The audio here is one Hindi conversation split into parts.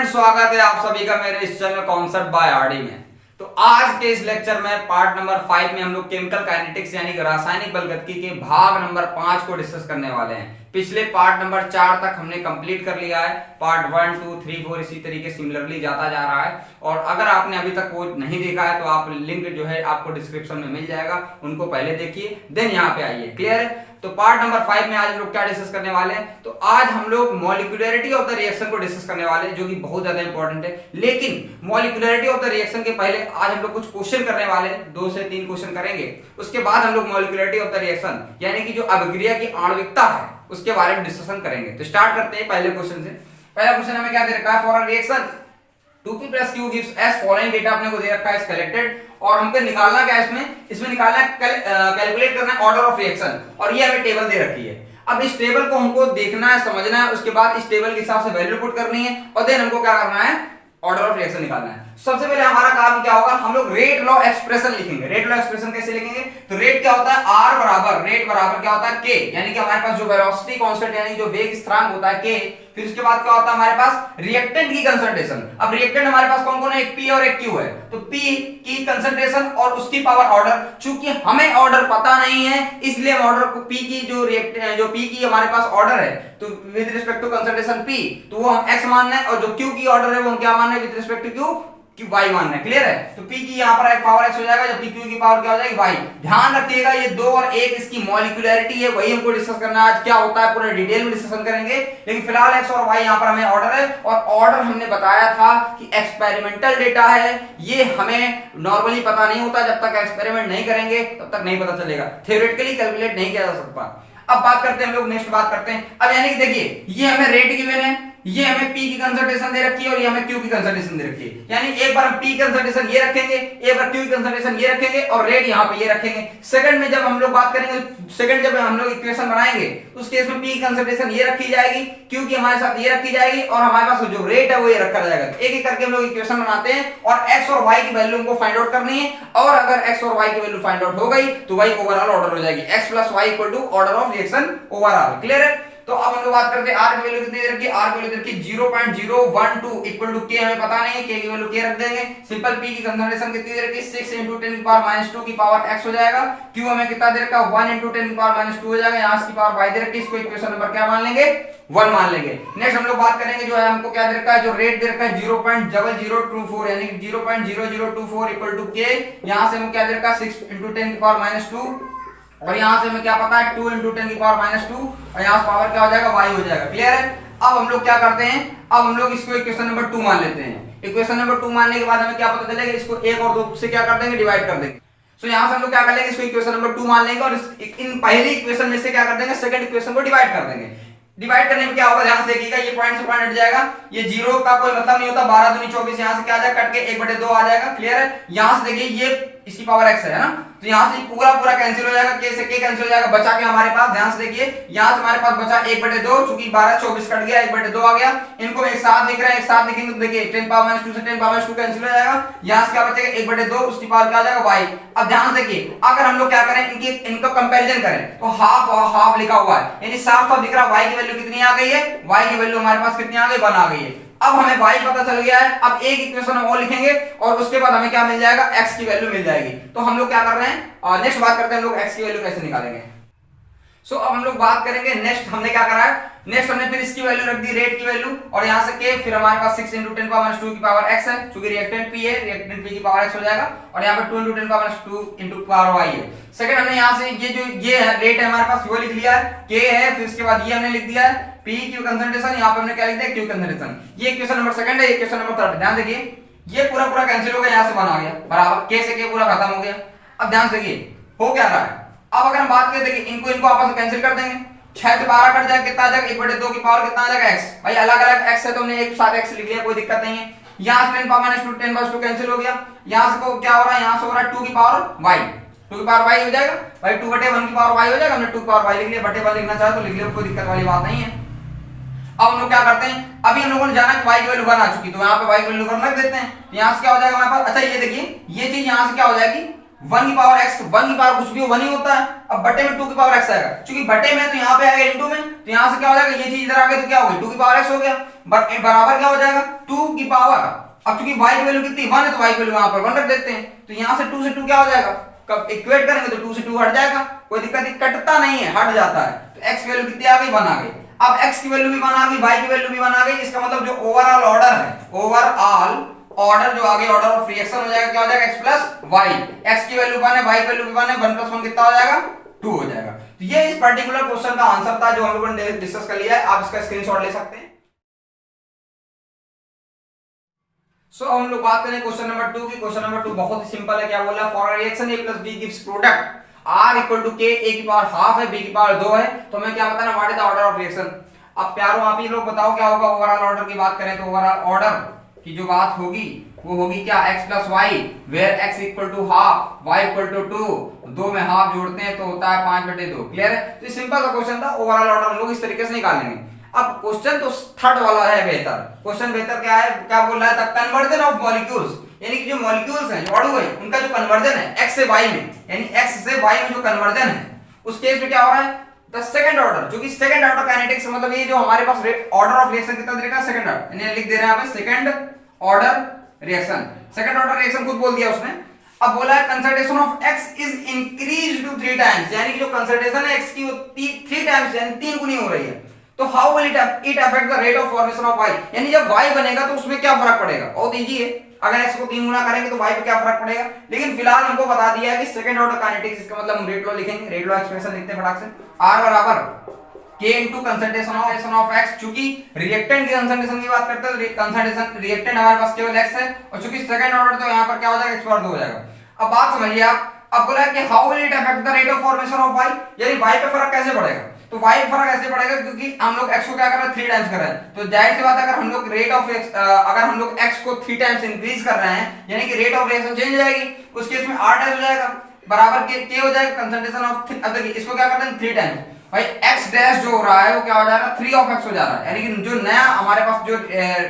फ्रेंड्स, स्वागत है आप सभी का मेरे इस चैनल कॉन्सेप्ट बाय आरडी में। तो आज के इस लेक्चर में पार्ट नंबर 5 में हम लोग केमिकल काइनेटिक्स यानी कि रासायनिक बलगतिकी के भाग नंबर 5 को डिस्कस करने वाले हैं। पिछले पार्ट नंबर 4 तक हमने कंप्लीट कर लिया है। पार्ट 1, 2, 3, 4 इसी तरीके सिमिलरली जाता जा रहा है। और अगर आपने अभी तक वो नहीं देखा है तो आप लिंक जो है आपको डिस्क्रिप्शन में मिल जाएगा, उनको पहले देखिए देन यहाँ पे आइए। क्लियर है? तो पार्ट नंबर 5 में आज हम लोग क्या डिस्कस करने वाले हैं, तो आज हम लोग मॉलिक्यूलरिटी ऑफ द रिएक्शन को डिस्कस करने वाले हैं, जो कि बहुत ज्यादा इंपॉर्टेंट है। लेकिन मॉलिक्यूलरिटी ऑफ द रिएक्शन के पहले आज हम लोग कुछ क्वेश्चन करने वाले हैं, 2 से 3 क्वेश्चन करेंगे। उसके बाद हम लोग मॉलिक्यूलरिटी ऑफ द रिएक्शन यानी कि जो अभिक्रिया की आणविकता है उसके बारे में डिस्कशन करेंगे। तो स्टार्ट करते हैं पहले क्वेश्चन से। पहला क्वेश्चन हमें क्या दे रखा है, for a reaction 2p + q gives as following data अपने को दे रखा है कलेक्टेड, और हमको निकालना क्या है इसमें निकालना है कैलकुलेट करना है ऑर्डर ऑफ रिएक्शन, और ये हमें टेबल दे रखी है। अब इस टेबल को हमको देखना है, समझना है, उसके बाद इस टेबल के हिसाब से वैल्यू पुट करनी है और देन हमको क्या करना है, ऑर्डर ऑफ रिएक्शन निकालना है। सबसे पहले हमारा काम क्या होगा, हम लोग रेट लॉ एक्सप्रेशन लिखेंगे। रेट लॉ एक्सप्रेशन कैसे लिखेंगे, तो रेट क्या होता है, R बराबर रेट बराबर क्या होता है K, यानी कि हमारे पास जो वेलोसिटी कांस्टेंट यानी जो वेग स्थिरांक होता है K, फिर उसके बाद क्या होता है हमारे पास रिएक्टेंट की कंसंट्रेशन। अब रिएक्टेंट हमारे पास कौन कौन है, एक P और एक Q है, तो P की कंसंट्रेशन और उसकी पावर ऑर्डर। चूंकि हमें ऑर्डर पता नहीं है इसलिए हम ऑर्डर को P की जो P की हमारे पास ऑर्डर है तो with respect to concentration P, तो वो हम x मानना है, और जो Q की ऑर्डर है वो हम क्या मानना है with respect to Q y मानना है। क्लियर है? तो P की यहाँ पर पावर x हो जाएगा, जबकि Q की पावर क्या हो जाएगी y। ध्यान रखिएगा ये 2 और 1 इसकी मॉलिक्यूलरिटी है, वही हमको डिस्कस करना है आज। क्या होता है पूरा डिटेल में डिस्कशन करेंगे, लेकिन फिलहाल x और y यहाँ पर हमें ऑर्डर है, और ऑर्डर हमने बताया था कि एक्सपेरिमेंटल डेटा है, ये हमें नॉर्मली पता नहीं होता। जब तक एक्सपेरिमेंट नहीं करेंगे तब तक नहीं पता चलेगा, थ्योरेटिकली कैलकुलेट नहीं किया जा सकता। अब बात करते हैं हम लोग, नेक्स्ट बात करते हैं। अब यानी कि देखिए ये हमें रेट गिवन है, ये हमें P की कंसंट्रेशन दे रखी है और ये हमें Q की कंसंट्रेशन दे रखी है। यानी एक बार हम P की कंसंट्रेशन ये रखेंगे, एक बार Q की कंसंट्रेशन ये रखेंगे और रेट यहाँ पे ये रखेंगे। सेकंड में जब हम लोग बात करेंगे, सेकंड जब हम लोग इक्वेशन बनाएंगे उस केस में P की कंसंट्रेशन ये रखी जाएगी, Q की हमारे साथ ये रखी जाएगी, और हमारे पास जो रेट है वो ये रखा जाएगा। एक एक करके हम लोग इक्वेशन बनाते हैं और x और y की वैल्यू हमको फाइंड आउट करनी है, और अगर x और y की वैल्यू फाइंड आउट हो गई तो y ओवरऑल ऑर्डर हो जाएगी, x + y = order of reaction overall. Clear है? तो अब हम लोग बात करते हैं r की वैल्यू कितनी दे रखी है, r की वैल्यू दे रखी है 0.012 इक्वल टू k, हमें पता नहीं है, k की वैल्यू k रख देंगे। सिंपल p की कंसंट्रेशन कितनी दे रखी है 6 × 10⁻² की पावर x हो जाएगा। q हमें कितना दे रखा है 1 × 10⁻² हो जाएगा, यहां की पावर y दे रखी है, इसको इक्वेशन नंबर क्या मान लेंगे 1 मान लेंगे। नेक्स्ट हम लोग बात करेंगे जो है हमको क्या दे रखा है, जो रेट दे रखा है 0.0024 यानी 0.0024 इक्वल टू k, यहां से हमें क्या दे रखा है 6 × 10⁻², और यहां से हमें क्या पता है 2 × 10⁻², और यहां पावर क्या हो जाएगा y हो जाएगा। क्लियर है? अब हम लोग क्या करते हैं, अब हम लोग इसको इक्वेशन नंबर 2 मान लेते हैं। इक्वेशन नंबर 2 मानने के बाद हमें क्या पता चलेगा, इसको 1 और 2 से क्या कर देंगे, डिवाइड कर देंगे। सो यहां से हम लोग क्या कर लेंगे, इसको इक्वेशन नंबर 2 मान लेंगे और इन पहली इक्वेशन में से क्या कर देंगे, सेकंड इक्वेशन को डिवाइड कर देंगे। डिवाइड करने में क्या होगा, ध्यान से देखिएगा, ये पॉइंट से पॉइंट हट जाएगा, ये 0 का कोई मतलब नहीं होता, 12 दूनी 24, यहां से क्या आ जाएगा कट के 1/2 आ जाएगा। क्लियर है? यहां से देखिए ये इसकी पावर x है ना, तो यहां से पूरा कैंसिल हो जाएगा, k से k कैंसिल हो जाएगा, बचा के हमारे पास, ध्यान से देखिए, यहां से हमारे पास बचा 1/2, चूंकि 12 24 कट गया 1/2 आ गया। इनको एक साथ लिख रहे हैं, एक साथ लिखेंगे तो देखिए 10⁻² से 10⁻² कैंसिल हो जाएगा, यहां से क्या बचेगा 1/2, उसकी पावर क्या आ जाएगा y। अब ध्यान से देखिए, अगर हम लोग क्या करें, इनका कंपैरिजन करें तो हाफ और हाफ लिखा हुआ है, यानी साफ दिख रहा है y की वैल्यू कितनी आ गई है, y की वैल्यू हमारे पास कितनी आ गई 1 आ गई है। अब हमें y पता चल गया है, अब एक इक्वेशन हम और लिखेंगे और उसके बाद हमें क्या मिल जाएगा, x की वैल्यू मिल जाएगी। तो हम लोग क्या कर रहे हैं, और नेक्स्ट बात करते हैं हम लोग x की वैल्यू कैसे निकालेंगे। सो अब हम लोग बात करेंगे, नेक्स्ट हमने क्या करा है, नेक्स्ट हमने फिर इसकी वैल्यू रख दी, रेट की वैल्यू, और यहां से k, फिर हमारे पास 6 × 10⁻² की पावर x है, क्योंकि रिएक्टेंट p है, रिएक्टेंट p की पावर x हो जाएगा, और यहां पर 2 × 10⁻² पावर y है। सेकंड हमने यहां से ये रेट है हमारे पास वो लिख लिया है, k है, फिर उसके बाद ये हमने लिख दिया है p की कंसंट्रेशन, यहां पे हमने क्या लिख दिया q कंसंट्रेशन। ये इक्वेशन नंबर सेकंड है, ये इक्वेशन नंबर थर्ड। ध्यान देखिए, ये पूरा कैंसिल हो गया, यहां से 1 आ गया बराबर, k से k पूरा खत्म हो गया। अब ध्यान से देखिए हो क्या रहा है, अब अगर हम बात करें, देखिए इनको आपस में कैंसिल कर देंगे, 6 से 12 कट जाएगा, कितना आ जाएगा 1/2 की पावर कितना आ जाएगा x। भाई अलग अलग x है तो हमने एक साथ x लिख लिया, कोई दिक्कत नहीं है। यहां से 10⁻² कैंसिल हो गया, यहां से क्या हो रहा है, यहां से हो रहा है 2 की पावर y, 2 की पावर y हो जाएगा, भाई 2/1 की पावर y हो जाएगा, हमने 2 की पावर y लिख लिया, बटे 1 लिखना चाहे तो लिख लिया, कोई दिक्कत वाली बात नहीं है। अब हम लोग क्या करते हैं, अभी हम लोगों ने जाना कि y की वैल्यू 1 आ चुकी, तो यहाँ पे y की वैल्यू 1 रख देते हैं, तो यहां से क्या हो जाएगा हमारे पास, अच्छा ये देखिए ये चीज यहां से क्या हो जाएगी 1 की पावर x, 1 की पावर कुछ भी हो 1 ही होता है। अब बटे में 2 की पावर x आएगा, क्योंकि बटे में तो यहाँ पे आएगा इनटू में, तो यहाँ से क्या हो जाएगा, ये चीज इधर आ गई तो क्या हो गई 2 की पावर x हो गया, बराबर क्या हो जाएगा 2 की पावर, अब चूंकि y की वैल्यू कितनी 1 है तो y की वैल्यू वहां पर 1 रख देते हैं, तो यहां से 2 से 2 क्या हो जाएगा, कब इक्वेट करेंगे तो 2 से 2 हट जाएगा, कोई दिक्कत नहीं, कटता नहीं है, हट जाता है, तो x की वैल्यू कितनी आ गई 1 आ गई। अब x की वैल्यू भी 1 आ गई, y की वैल्यू भी 1 आ गई, इसका मतलब जो ओवरऑल ऑर्डर है, ओवरऑल ऑर्डर जो आगे ऑर्डर ऑफ रिएक्शन हो जाएगा, क्या हो जाएगा x प्लस y, x की वैल्यू 1 है, y की वैल्यू भी 1 है, 1 प्लस 1 कितना हो जाएगा 2 हो जाएगा। तो ये इस पर्टिकुलर क्वेश्चन का आंसर था जो हम लोगों ने डिस्कस कर लिया है, आप इसका स्क्रीनशॉट ले सकते हैं। सो हम लोग बात करें क्वेश्चन नंबर 2 की। क्वेश्चन नंबर 2 बहुत ही सिंपल है, क्या बोला, for reaction a plus b gives product r equal to k, a की पावर हाफ है, b की पावर 2 है, तो हमें क्या बताना, what is the order of reaction. अब प्यारो आप ही लोग बताओ क्या होगा, ओवरऑल ऑर्डर की बात करें तो ओवरऑल ऑर्डर की जो बात होगी वो होगी क्या, x plus y, where x equal to half, y equal to 2, 2 में हाफ जोड़ते हैं तो होता है 5/2। क्लियर है, तो सिंपल सा क्वेश्चन था, ओवरऑल ऑर्डर हम लोग इस तरीके से निकालेंगे। अब क्वेश्चन तो थर्ड वाला है बेहतर, क्वेश्चन बेहतर क्या है, क्या बोल रहा है, द कन्वर्जन ऑफ मॉलिक्यूल्स, यानी कि जो मॉलिक्यूल्स हैं, जो अणु है, उनका जो कन्वर्जन है x से y में, यानी x से y में जो कन्वर्जन है, उस केस में क्या हो रहा है, द सेकंड ऑर्डर, जो कि सेकंड ऑर्डर काइनेटिक्स, मतलब ये जो हमारे पास ऑर्डर ऑफ रिएक्शन कितना दे रखा है, सेकंड ऑर्डर, यानी लिख दे रहे हैं यहाँ पे second order reaction, second order reaction खुद बोल दिया उसने। अब बोला है concentration of x is increase to 3 times, यानी कि जो कंसंट्रेशन है x की वो 3 टाइम्स यानी 3 गुनी हो रही है, तो how will it affect the rate of formation of y, यानी जब y बनेगा तो उसमें क्या फर्क पड़ेगा, बहुत इजी है, अगर x को 3 गुना करेंगे तो y पे क्या फर्क पड़ेगा। लेकिन फिलहाल हमको बता दिया है कि सेकंड ऑर्डर काइनेटिक्स, इसका मतलब हम रेट लॉ लिखेंगे, रेट लॉ एक्सप्रेशन लिखते हैं फटाक से, r बराबर k into concentration of x, चूंकि रिएक्टेंट की कंसंट्रेशन की बात करते हैं तो कंसंट्रेशन रिएक्टेंट हमारे पास केवल x है, और चूंकि सेकंड ऑर्डर तो यहां पर क्या हो जाएगा x पावर 2 हो जाएगा। अब बात समझिए आप, अब बोला है कि how will it affect the rate of formation of y, यानी y पे फर्क कैसे पड़ेगा, तो y पे फर्क ऐसे पड़ेगा क्योंकि हम लोग x को क्या कर रहे हैं 3 टाइम्स कर रहे हैं, तो जाहिर सी बात है अगर हम लोग रेट ऑफ x, अगर हम लोग x को 3 टाइम्स इंक्रीज कर रहे हैं, यानी कि रेट ऑफ रिएक्शन चेंज हो जाएगी, उस केस में r डैश हो जाएगा बराबर k हो जाएगा कंसंट्रेशन ऑफ, अब देखिए इसको क्या करते हैं 3 टाइम्स, भाई x डैश जो हो रहा है वो क्या हो जाएगा 3 ऑफ x हो जा रहा है, यानी कि जो नया हमारे पास जो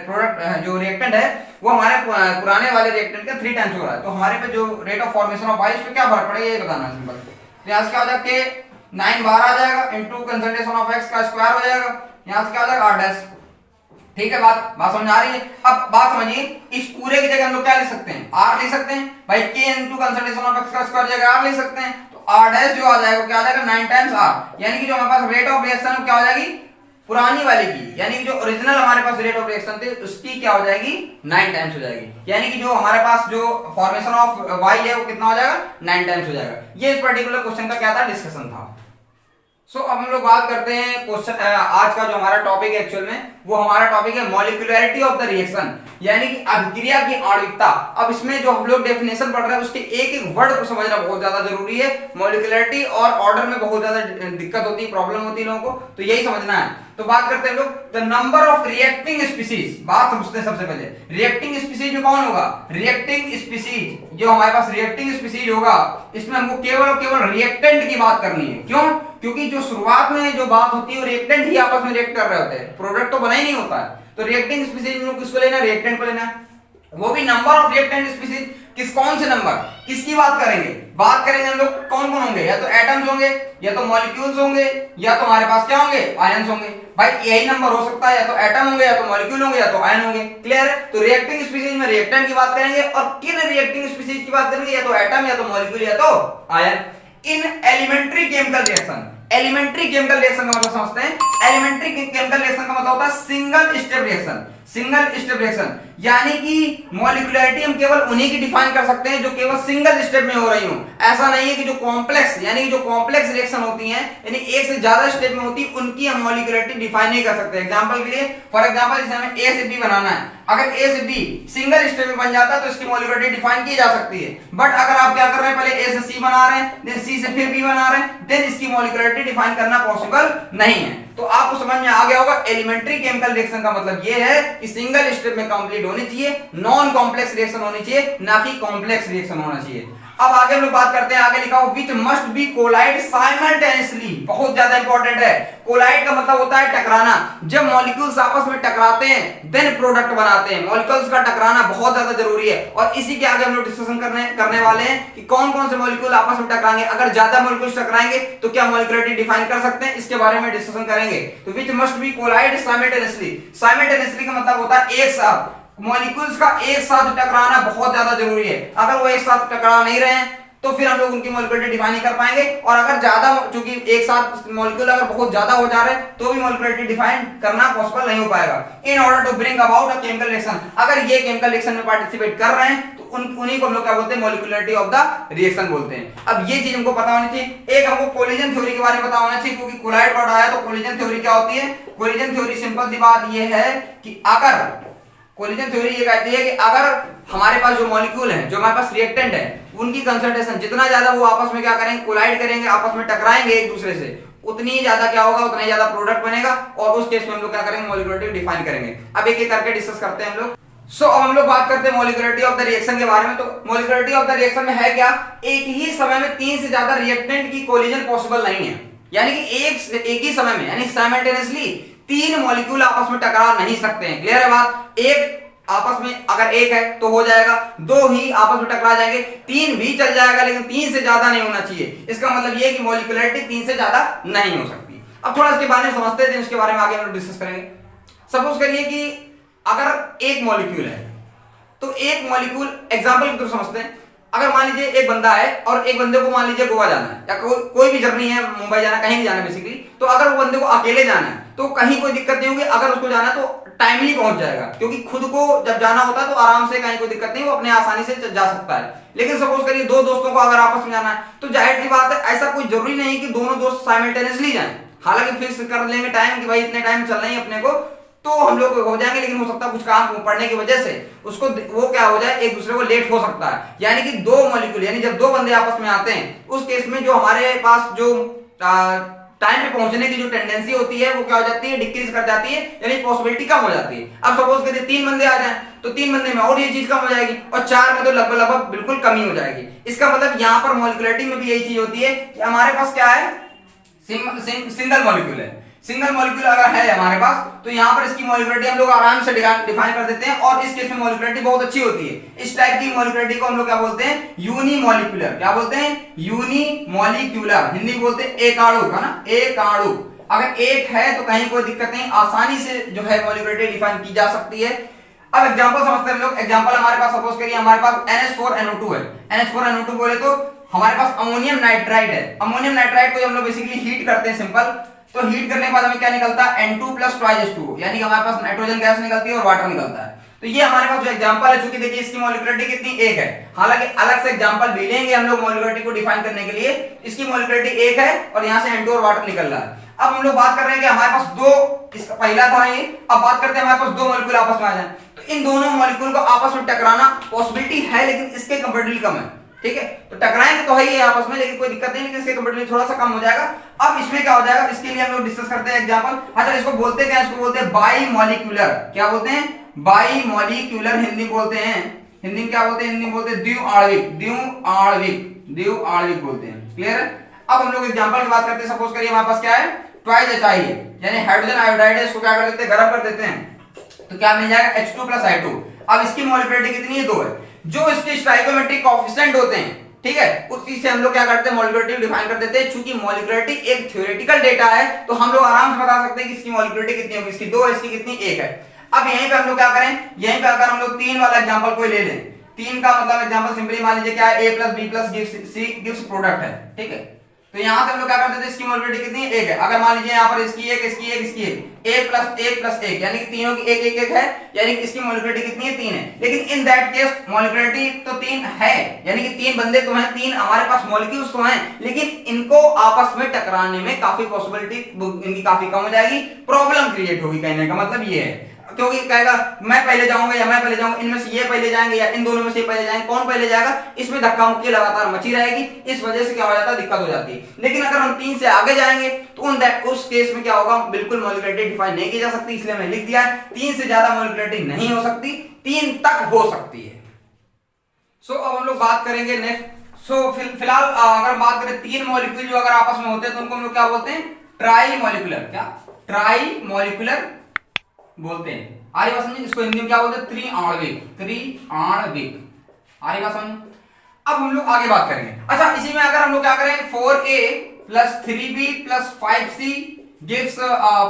प्रोडक्ट जो रिएक्टेंट है वो हमारे पुराने वाले रिएक्टेंट का 3 टाइम्स हो रहा है, तो हमारे पे जो rate of formation of y इस पे क्या फर्क पड़ेगा ये बताना है सिंपल। तो यहां से क्या हो जाएगा k 9 बार आ जाएगा इनटू कंसंट्रेशन ऑफ x का स्क्वायर हो जाएगा, यहां से क्या हो जाएगा r डैश। ठीक है, बात समझ आ रही है। अब बात समझिए, इस पूरे की जगह हम लोग क्या लिख सकते हैं, r लिख सकते हैं, भाई k into concentration of x का स्क्वायर जगह r लिख सकते हैं, तो r डैश जो आ जाएगा क्या आ जाएगा 9 टाइम्स r, यानी कि जो हमारे पास रेट ऑफ रिएक्शन क्या हो जाएगी पुरानी वाले की, यानी कि जो ओरिजिनल हमारे पास रेट ऑफ रिएक्शन थी उसकी क्या हो जाएगी 9 टाइम्स हो जाएगी, यानी कि जो हमारे पास जो फॉर्मेशन ऑफ y है वो कितना हो जाएगा 9 टाइम्स हो जाएगा। ये इस पर्टिकुलर क्वेश्चन का क्या था, डिस्कशन था। अब हम लोग बात करते हैं क्वेश्चन, आज का जो हमारा टॉपिक है एक्चुअल में वो हमारा टॉपिक है मॉलिक्यूलरिटी ऑफ द रिएक्शन, यानी कि अभिक्रिया की आणविकता। अब इसमें जो हम लोग डेफिनेशन पढ़ रहे हैं उसके एक एक वर्ड को समझना बहुत ज्यादा जरूरी है, मॉलिक्यूलरिटी और ऑर्डर में बहुत ज्यादा दिक्कत होती है, प्रॉब्लम होती है लोगों को, तो यही समझना है। तो बात करते हैं लोग the number of reacting species, बात समझते हैं सबसे पहले रिएक्टिंग स्पीसीज में कौन होगा, रिएक्टिंग स्पीसीज जो हमारे पास रिएक्टिंग स्पीसीज होगा इसमें हमको केवल और केवल रिएक्टेंट की बात करनी है। क्यों, क्योंकि जो शुरुआत में जो बात होती है वो रिएक्टेंट ही आपस में रिएक्ट कर रहे होते हैं, प्रोडक्ट तो बना ही नहीं होता है, तो रिएक्टिंग स्पीसीज में किसको लेना, रिएक्टेंट को लेना है, वो भी नंबर ऑफ रिएक्टेंट स्पीसीज, कौन से नंबर, किसकी बात करेंगे हम लोग कौन कौन होंगे, या तो एटम्स होंगे, या तो मॉलिक्यूल्स होंगे, या तो हमारे पास क्या होंगे आयंस होंगे। भाई यही नंबर हो सकता है, या तो एटम होंगे, या तो मॉलिक्यूल होंगे, या तो आयन होंगे। क्लियर है, तो रिएक्टिंग स्पीसीज में रिएक्टेंट की बात करेंगे, और किन रिएक्टिंग स्पीसीज की बात करेंगे, या तो एटम, या तो मॉलिक्यूल, या तो ion. In elementary chemical reaction, elementary chemical reaction का मतलब समझते हैं, एलिमेंट्री केमिकल रिएक्शन का मतलब होता है single step reaction, single step reaction, यानी कि मॉलिक्यूलरिटी हम केवल उन्हीं की डिफाइन कर सकते हैं जो केवल सिंगल स्टेप में हो रही हो। ऐसा नहीं है कि जो कॉम्प्लेक्स, यानी कि जो कॉम्प्लेक्स रिएक्शन होती हैं, यानी एक से ज्यादा स्टेप में होती है, उनकी हम मॉलिक्यूलरिटी डिफाइन नहीं कर सकते। एग्जांपल के लिए, फॉर एग्जांपल जैसे हमें ए से बी बनाना है, अगर ए से बी सिंगल स्टेप में बन जाता है तो इसकी मॉलिक्यूलरिटी डिफाइन की जा सकती है। बट अगर आप क्या कर रहे हैं, पहले ए से सी बना रहे हैं, देन सी से फिर बी बना रहे हैं, देन इसकी मॉलिक्यूलरिटी डिफाइन करना पॉसिबल नहीं है। तो आपको समझ में आ गया होगा एलिमेंट्री केमिकल रिएक्शन का मतलब ये है कि सिंगल स्टेप में कंप्लीट होनी चाहिए, नॉन कॉम्प्लेक्स रिएक्शन होनी चाहिए, ना कि कॉम्प्लेक्स रिएक्शन होना चाहिए। अब आगे हम लोग बात करते हैं, आगे लिखा हो which must be collide simultaneously, बहुत ज्यादा इंपॉर्टेंट है। कोलाइड का मतलब होता है टकराना, जब मॉलिक्यूल्स आपस में टकराते हैं देन प्रोडक्ट बनाते हैं। मॉलिक्यूल्स का टकराना बहुत ज्यादा जरूरी है, और इसी के आगे हम लोग डिस्कशन करने वाले हैं कि कौन कौन से मॉलिक्यूल आपस में टकराएंगे। अगर ज्यादा मॉलिक्यूल्स टकराएंगे तो क्या मॉलिक्युलरिटी डिफाइन कर सकते हैं, इसके बारे में डिस्कशन करेंगे। तो which must be collide simultaneously, simultaneously का मतलब होता है एक साथ, मॉलिक्यूल्स का एक साथ टकराना बहुत ज्यादा जरूरी है। अगर वो एक साथ टकरा नहीं रहे हैं तो फिर हम लोग उनकी मॉलिक्युलरिटी डिफाइन नहीं कर पाएंगे, और अगर ज्यादा, चूंकि एक साथ मॉलिक्यूल अगर बहुत ज्यादा हो जा रहे हैं तो भी मॉलिक्युलरिटी डिफाइन करना पॉसिबल नहीं हो पाएगा। In order to bring about a chemical reaction, अगर ये केमिकल रिएक्शन में पार्टिसिपेट कर रहे हैं तो उन्हीं को हम लोग क्या बोलते हैं, मॉलिक्युलरिटी ऑफ द रिएक्शन बोलते हैं। अब ये चीज हमको पता होनी चाहिए। एक हमको कोलिजन थ्योरी के बारे में पता होना चाहिए, क्योंकि कोलाइड वर्ड आया तो कोलिजन थ्योरी क्या होती है। कोलिजन थ्योरी सिंपल सी बात ये है कि अगर कोलिजन थ्योरी ये कहती है कि अगर हमारे पास जो मॉलिक्यूल है, जो हमारे पास रिएक्टेंट है, उनकी कंसंट्रेशन जितना ज्यादा वो आपस में क्या करेंगे, कोलाइड करेंगे, आपस में टकराएंगे एक दूसरे से, उतनी ज्यादा क्या होगा, उतना ज्यादा प्रोडक्ट बनेगा, और उस केस में हम लोग क्या करेंगे, मॉलिक्युलरिटी डिफाइन करेंगे। अब एक एक करके डिस्कस करते हैं हम लोग। अब हम लोग बात करते हैं मॉलिक्युलरिटी ऑफ द रिएक्शन के बारे में। तो मॉलिक्युलरिटी ऑफ द रिएक्शन में है क्या, एक ही समय में 3 से ज्यादा रिएक्टेंट की कोलिजन पॉसिबल नहीं है, यानी कि एक ही समय में, यानी साइमल्टेनियसली 3 मॉलिक्यूल आपस में टकरा नहीं सकते हैं। क्लियर है बात। एक आपस में अगर एक है तो हो जाएगा, 2 ही आपस में टकरा जाएंगे, 3 भी चल जाएगा, लेकिन 3 से ज्यादा नहीं होना चाहिए। इसका मतलब ये कि मॉलिक्युलरिटी 3 से ज्यादा नहीं हो सकती। अब थोड़ा इसके बारे में समझते हैं, उसके बारे में आगे हम लोग डिस्कस करेंगे। सपोज करिए कि अगर एक मॉलिक्यूल है, तो एक मॉलिक्यूल एग्जांपल के थ्रू समझते हैं। अगर मान लीजिए एक बंदा है और एक बंदे को मान लीजिए गोवा जाना है, या कोई भी जर्नी है, मुंबई जाना, कहीं भी जाना बेसिकली, तो अगर वो बंदे को अकेले जाना है तो कहीं कोई दिक्कत नहीं होगी। अगर उसको जाना तो टाइमली पहुंच जाएगा, क्योंकि खुद को जब जाना होता है तो आराम से, कहीं कोई दिक्कत नहीं, वो अपने आसानी से जा सकता है। लेकिन सपोज करिए 2 दोस्तों को अगर आपस में जाना है, तो जाहिर सी बात है ऐसा कोई जरूरी नहीं कि दोनों दोस्त साइमल्टेनियसली जाएं। हालांकि फिक्स कर लेंगे टाइम कि भाई इतने टाइम चलना ही अपने को, तो हम लोग हो जाएंगे, लेकिन हो सकता है कुछ काम पड़ने की वजह से उसको वो क्या हो जाए, एक दूसरे को लेट हो सकता है। यानी कि 2 मॉलिक्यूल, यानी जब 2 बंदे आपस में आते हैं, उस केस में जो हमारे पास जो टाइम पे पहुंचने की जो टेंडेंसी होती है वो क्या हो जाती है, डिक्रीज कर जाती है, यानी पॉसिबिलिटी कम हो जाती है। अब सपोज करिए 3 बंदे आ जाएं, तो 3 बंदे में और ये चीज कम हो जाएगी, और 4 में तो लगभग बिल्कुल कमी हो जाएगी। इसका मतलब यहाँ पर मॉलिक्युलरिटी में भी यही चीज होती है कि हमारे पास क्या है, सिंगल मॉलिक्यूल है। सिंगल मॉलिक्यूल अगर है हमारे पास, तो यहाँ पर इसकी मॉलिक्युलरिटी हम लोग आराम से डिफाइन कर देते हैं, और इस केस में मॉलिक्युलरिटी बहुत अच्छी होती है। इस टाइप की मॉलिक्युलरिटी को हम लोग क्या बोलते हैं, यूनिमॉलिक्यूलर। क्या बोलते हैं, यूनिमॉलिक्यूलर। हिंदी में बोलते हैं एकाणुक, है ना, एकाणुक। अगर एक है तो कहीं कोई दिक्कत नहीं, आसानी से जो है मॉलिक्युलरिटी डिफाइन की जा सकती है। अब एग्जांपल समझते हैं हम लोग। एग्जांपल हमारे पास सपोज करिए हमारे पास NH4NO2 है। NH4NO2 बोले तो हमारे पास अमोनियम नाइट्राइड है। अमोनियम नाइट्राइड को हम लोग बेसिकली हीट करते हैं, सिंपल। तो हीट करने के बाद हमें क्या निकलता है, N2 + 2H2, यानी कि हमारे पास नाइट्रोजन गैस निकलती है और वाटर निकलता है। तो ये हमारे पास जो एग्जांपल है, चूंकि देखिए इसकी मॉलिक्युलरिटी कितनी, 1 है। हालांकि अलग से एग्जांपल भी लेंगे हम लोग मॉलिक्युलरिटी को डिफाइन करने के लिए। इसकी मॉलिक्युलरिटी 1 है और यहाँ से N2 और वाटर निकल रहा है। अब हम लोग बात कर रहे हैं कि हमारे पास 2, इसका पहला था ये। अब बात करते हैं हमारे पास 2 मॉलिक्यूल आपस में आ जाए, तो इन दोनों मॉलिक्यूल को आपस में टकराना पॉसिबिलिटी है, लेकिन इसके कंपैरेटिवली कम है। ठीक है, तो टकराएंगे तो है ही आपस में, लेकिन कोई दिक्कत नहीं, लेकिन इसके कंपैरेटिवली थोड़ा सा कम हो जाएगा। अब इसमें क्या हो जाएगा, इसके लिए हम लोग डिस्कस करते हैं एग्जांपल। अच्छा, इसको बोलते क्या, इसको बोलते हैं बाईमॉलिक्यूलर। क्या बोलते हैं, बाईमॉलिक्यूलर। हिंदी बोलते हैं, हिंदी में क्या बोलते हैं, हिंदी में बोलते हैं द्विआण्विक, द्विआण्विक बोलते हैं। क्लियर है। अब हम लोग एग्जांपल की बात करते हैं। सपोज करिए हमारे पास क्या है, ट्वाइस HI है, यानी हाइड्रोजन आयोडाइड है। इसको क्या कर देते हैं, गर्म कर देते हैं, तो क्या मिल जाएगा, H2 + I2। अब इसकी मॉलिक्युलरिटी कितनी है, 2 है। जो इसके स्टोइकोमेट्रिक कोएफिशिएंट होते हैं, ठीक है, उस चीज से हम लोग क्या करते हैं, मॉलिक्युलरिटी डिफाइन कर देते हैं। चूंकि मॉलिक्युलरिटी एक थ्योरेटिकल डेटा है, तो हम लोग आराम से बता सकते हैं कि इसकी मॉलिक्युलरिटी कितनी होगी। इसकी 2 है, इसकी कितनी, 1 है। अब यहीं पे हम लोग क्या करें, यहीं पे अगर हम लोग 3 वाला एग्जांपल कोई ले लें, 3 का मतलब एग्जांपल सिंपली मान लीजिए क्या है, A + B + C gives product है। ठीक है, तो यहां से हम लोग क्या करते थे, इसकी मॉलिक्युलरिटी कितनी है, 1 है। अगर मान लीजिए यहां पर इसकी 1, इसकी 1, इसकी 1, A + 1 + 1, यानी कि तीनों की 1 1 1 है, यानी कि इसकी मॉलिक्युलरिटी कितनी है, 3 है। लेकिन इन दैट केस मॉलिक्युलरिटी तो 3 है, यानी कि 3 बंदे तो हैं, 3 हमारे पास मॉलिक्यूल्स तो हैं, लेकिन इनको आपस में टकराने में काफी पॉसिबिलिटी इनकी काफी कम हो जाएगी, प्रॉब्लम क्रिएट होगी। कहने का मतलब ये है, क्योंकि कहेगा मैं पहले जाऊंगा या मैं पहले जाऊंगा, इनमें से ये पहले जाएंगे या इन दोनों में से पहले जाएंगे, कौन पहले जाएगा, इसमें धक्का मुक्की लगातार मची रहेगी। इस वजह से क्या हो जाता है, दिक्कत हो जाती है। लेकिन अगर हम 3 से आगे जाएंगे तो उस केस में क्या होगा, बिल्कुल मॉलिक्युलरिटी डिफाइन नहीं की जा सकती, इसलिए मैंने लिख दिया 3 से ज्यादा मॉलिक्युलरिटी नहीं हो सकती, 3 तक हो सकती है। सो अब हम लोग बात करेंगे नेक्स्ट। सो फिलहाल अगर बात करें 3 मॉलिक्यूल जो अगर आपस में होते हैं तो उनको हम लोग क्या बोलते हैं, ट्राई मॉलिक्यूलर। क्या ट्राई मॉलिक्यूलर बोलते हैं। आरी बात समझे, इसको हिंदी में क्या बोलते हैं, त्रिआण्विक। त्रिआण्विक आरी बात समझ। अब हम लोग आगे बात करेंगे। अच्छा, इसी में अगर हम लोग क्या करें, 4a + 3b + 5c gives